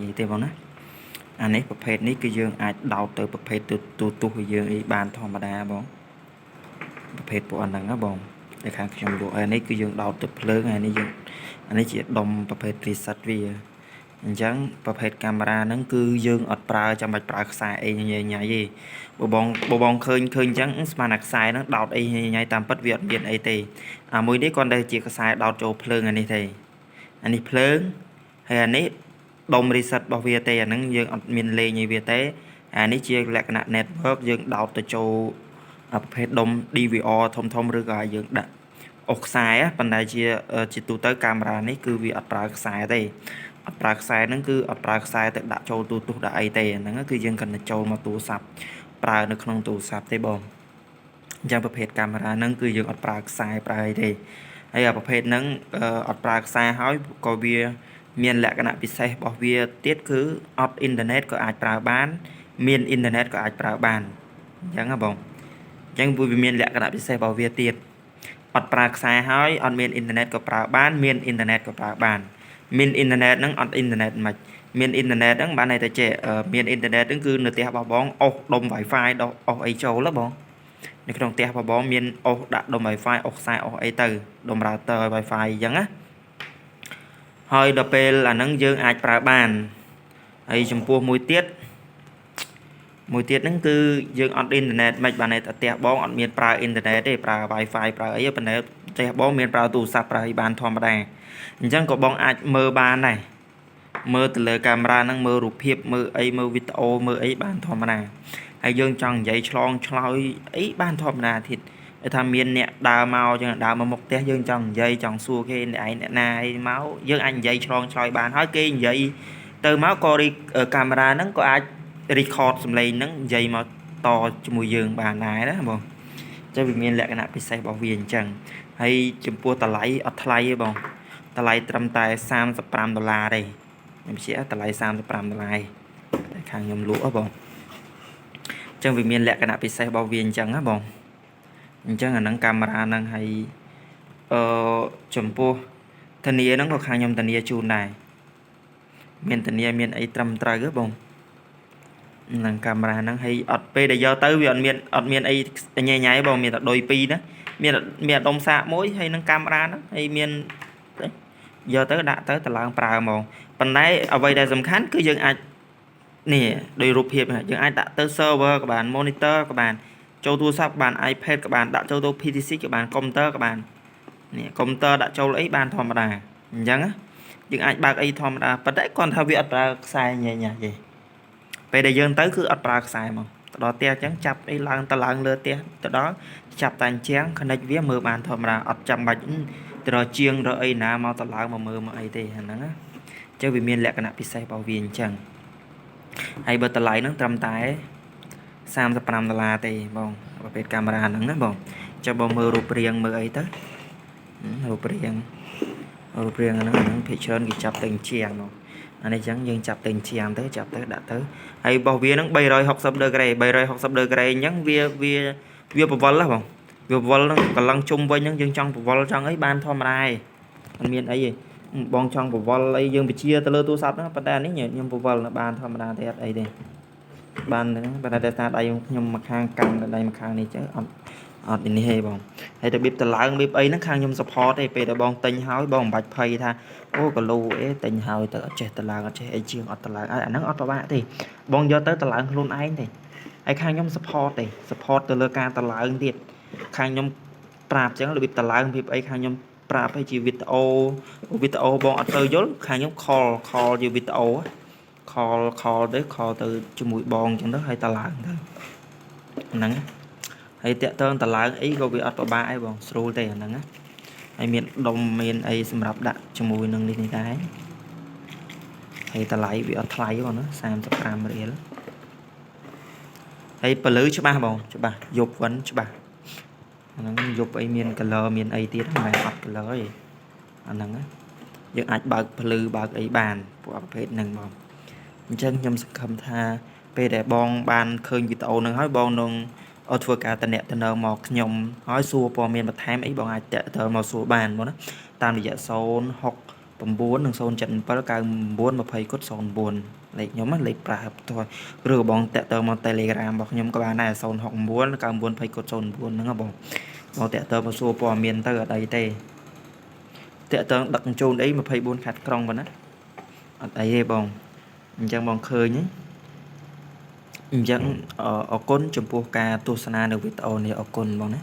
vậy thế bọn á anh ấyประเภทนี้គឺយើងអាចដោតទៅប្រភេទទូគឺយើងអីបានធម្មតាបងប្រភេទពួកហ្នឹងណាបងតែខាងខ្ញុំលក់អានេះគឺយើងដោតទៅភ្លើងអានេះយើងអានេះជាដុំប្រភេទ preset វាអញ្ចឹងប្រភេទកាមេរ៉ាហ្នឹងគឺយើងអត់ប្រើចាំបាច់ប្រើខ្សែអីញ៉ៃទេបងឃើញអញ្ចឹងស្មានតែខ្សែហ្នឹងដោតអីញ៉ៃតាមពិតវាអត់មានអីទេអាមួយនេះគាត់តែជាខ្សែដោតចូលភ្លើងអានេះទេអានេះភ្លើងហើយអានេះដុំ reset របស់វាទេអាហ្នឹងយើងអត់មានលេងអីវាទេអានេះជាលក្ខណៈ network យើងដោតទៅចូលប្រភេទដុំ DVR ធំឬក៏យើងដាក់អុសខ្សែប៉ុន្តែជាទូទៅកាមេរ៉ានេះគឺវាអត់ប្រើខ្សែទេអត់ប្រើខ្សែហ្នឹងគឺអត់ប្រើខ្សែទៅដាក់ចូលទូទស្សន៍ដាក់អីទេហ្នឹងគឺយើងគាត់ទៅចូលមកទូរស័ព្ទប្រើនៅក្នុងទូរស័ព្ទទេបងអញ្ចឹងប្រភេទកាមេរ៉ាហ្នឹងគឺយើងអត់ប្រើខ្សែប្រើអីទេហើយប្រភេទហ្នឹងអត់ប្រើខ្សែហើយក៏វាមានលក្ខណៈពិសេសរបស់វាទៀតគឺអត់អ៊ីនធឺណិតក៏អាចប្រើបានមានអ៊ីនធឺណិតក៏អាចប្រើបានអញ្ចឹងហ៎បងអញ្ចឹងវាមានលក្ខណៈពិសេសរបស់វាទៀតអត់ប្រើខ្សែហើយអត់មានអ៊ីនធឺណិតក៏ប្រើបានមានអ៊ីនធឺណិតក៏ប្រើបានមានអ៊ីនធឺណិតហ្នឹងអត់អ៊ីនធឺណិតមិនមានអ៊ីនធឺណិតហ្នឹងបានន័យថាចេះមានអ៊ីនធឺណិតហ្នឹងគឺនៅផ្ទះរបស់បងអុសដុំ Wi-Fi អុសអីចូលហ៎បងនៅក្នុងផ្ទះរបស់បងមានអុសដាក់ដុំ Wi-Fi អុសខ្សែអុសអីទៅដុំ router Wi-Fi អញ្ចឹងណាហើយដល់ពេលអាហ្នឹងយើងអាចប្រើបានហើយចំពោះមួយទៀតហ្នឹងគឺយើងអត់អ៊ីនធឺណិតមិនបានន័យថាផ្ទះបងអត់មានប្រើអ៊ីនធឺណិតទេប្រើ Wi-Fi ប្រើអីប៉ុន្តែផ្ទះបងមានប្រើទូរស័ព្ទប្រើអីបានធម្មតាអញ្ចឹងក៏បងអាចមើលបានដែរមើលទៅលើកាមេរ៉ាហ្នឹងមើលរូបភាពមើលអីមើលវីដេអូមើលអីបានធម្មតាហើយយើងចង់និយាយឆ្លងឆ្លើយអីបានធម្មតាទៀតតែថាមានអ្នកដើរមកចឹងដើរមកមុខផ្ទះយើងចង់និយាយចង់សួរគេអ្នកឯងអ្នកណាអីមកយើងអាចនិយាយឆ្លងឆ្លើយបានហើយគេនិយាយទៅមកក៏កាមេរ៉ាហ្នឹងក៏អាច record សំឡេងហ្នឹងនិយាយមកតជាមួយយើងបានដែរណាបងចឹងវាមានលក្ខណៈពិសេសរបស់វាអញ្ចឹងហើយចំពោះតម្លៃអត់ថ្លៃទេបងតម្លៃត្រឹមតែ$35ទេខ្ញុំជាតម្លៃ$35តែខាងខ្ញុំលក់ហ៎បងអញ្ចឹងវាមានលក្ខណៈពិសេសរបស់វាអញ្ចឹងណាបងអញ្ចឹងអាហ្នឹងកាមេរ៉ាហ្នឹងហើយចំពោះធានាហ្នឹងក៏ខាងខ្ញុំធានាជូនដែរមានធានាមានអីត្រឹមត្រូវទេបងនឹងកាមេរ៉ាហ្នឹងហើយអត់ពេលដែលយកទៅវាអត់មានអីញ៉ៃបងមានតែដូចពីរណាមានដុំសាកមួយហើយនឹងកាមេរ៉ាហ្នឹងហើយមានយកទៅដាក់ទៅតឡើងប្រើហ្មងប៉ុន្តែអ្វីដែលសំខាន់គឺយើងអាចនេះដោយរូបភាពយើងអាចដាក់ទៅ server ក៏បាន monitor ក៏បានចូលទូរស័ព្ទក៏បាន iPad ក៏បានដាក់ចូលទៅ PTC ក៏បានកុំព្យូទ័រក៏បាននេះកុំព្យូទ័រដាក់ចូលអីបានធម្មតាអញ្ចឹងយើងអាចបើកអីធម្មតាប៉ុន្តែគាត់ថាវាអត់ប្រើខ្សែញ៉ៃទេពេលដែលយើងទៅគឺអត់ប្រើខ្សែមកទៅដល់ផ្ទះអញ្ចឹងចាប់អីឡើងលើផ្ទះទៅដល់ចាប់តែអញ្ចឹង connect វាមើលបានធម្មតាអត់ចាំបាច់ទៅរកជាងរកអីណាមកទៅឡើងមកមើលមកអីទេអាហ្នឹងណាចឹងវាមានលក្ខណៈពិសេសរបស់វាអញ្ចឹងហើយបើតម្លៃហ្នឹងត្រឹមតែ$35ទេបងប្រភេទកាមេរ៉ាហ្នឹងណាបងចាំបងមើលរូបរាងមើលអីទៅរូបរាងហ្នឹងភាគច្រើនគេចាប់តែជាងមកអានេះចឹងយើងចាប់តែជាងទៅចាប់ទៅដាក់ទៅហើយរបស់វាហ្នឹង360ដឺក្រេអញ្ចឹងវាបវលហ៎បងវាបវលហ្នឹងកន្លងជុំវិញហ្នឹងយើងចង់បវលចង់អីបានធម្មតាឯងអត់មានអីទេបងចង់បវលអីយើងបញ្ជាទៅលើទូរស័ព្ទហ្នឹងប៉ុន្តែអានេះខ្ញុំបវលនៅបានធម្មតាទេអត់អីទេបានហ្នឹងប៉ុន្តែតែដៃខ្ញុំមួយខាងកាន់ដៃមួយខាងនេះចឹងអត់នេះទេបងហើយរបៀបតឡើងរបៀបអីហ្នឹងខាងខ្ញុំ support ទេពេលដែលបងទិញហើយបងមិនបាច់ភ័យថាអូកលូអេទិញហើយទៅអត់ចេះតឡើងអត់ចេះអីជាងអត់តឡើងអាហ្នឹងអត់ពិបាកទេបងយកទៅតឡើងខ្លួនឯងទេហើយខាងខ្ញុំ support ទេ support ទៅលើការតឡើងទៀតខាងខ្ញុំប្រាប់ចឹងរបៀបតឡើងរបៀបអីខាងខ្ញុំប្រាប់ឲ្យជាវីដេអូបងអត់ទៅយល់ខាងខ្ញុំ call ជាវីដេអូ call ទៅជាមួយបងចឹងទៅហើយតឡើងទៅហ្នឹងហើយតាក់ទងតឡើងអីក៏វាអត់ពិបាកអីបងស្រួលទេអាហ្នឹងណាហើយមានដុំមានអីសម្រាប់ដាក់ជាមួយនឹងនេះដែរហើយតម្លៃវាអត់ថ្លៃបងណា$35ហើយពលឺច្បាស់បងច្បាស់យប់វិញច្បាស់អាហ្នឹងយប់អីមាន color មានអីទៀតមិនអត់ color ទេអាហ្នឹងណាយើងអាចបើកពលឺបើកអីបានពួកប្រភេទហ្នឹងបងអញ្ចឹងខ្ញុំសង្ឃឹមថាពេលដែលបងបានឃើញវីដេអូហ្នឹងហើយបងនឹងធ្វើការតំណែងមកខ្ញុំហើយសួរព័ត៌មានបន្ថែមអីបងអាចតាក់ទងមកសួរបានបងណាតាមរយៈ 9និង077 99 20 គុត09លេខខ្ញុំលេខប្រើផ្ទាល់ឬក៏បងតាក់ទងមក Telegram របស់ខ្ញុំក៏បានដែរ069 99 20គុត09ហ្នឹងបងតាក់ទងមកសួរព័ត៌មានទៅអត់អីទេតាក់ទងដឹកជញ្ជូនអី24ខេត្តក្រុងប៉ុណ្ណាអត់អីទេបងអញ្ចឹងបងឃើញអញ្ចឹងអរគុណចំពោះការទស្សនានៅវីដេអូនេះអរគុណបងណា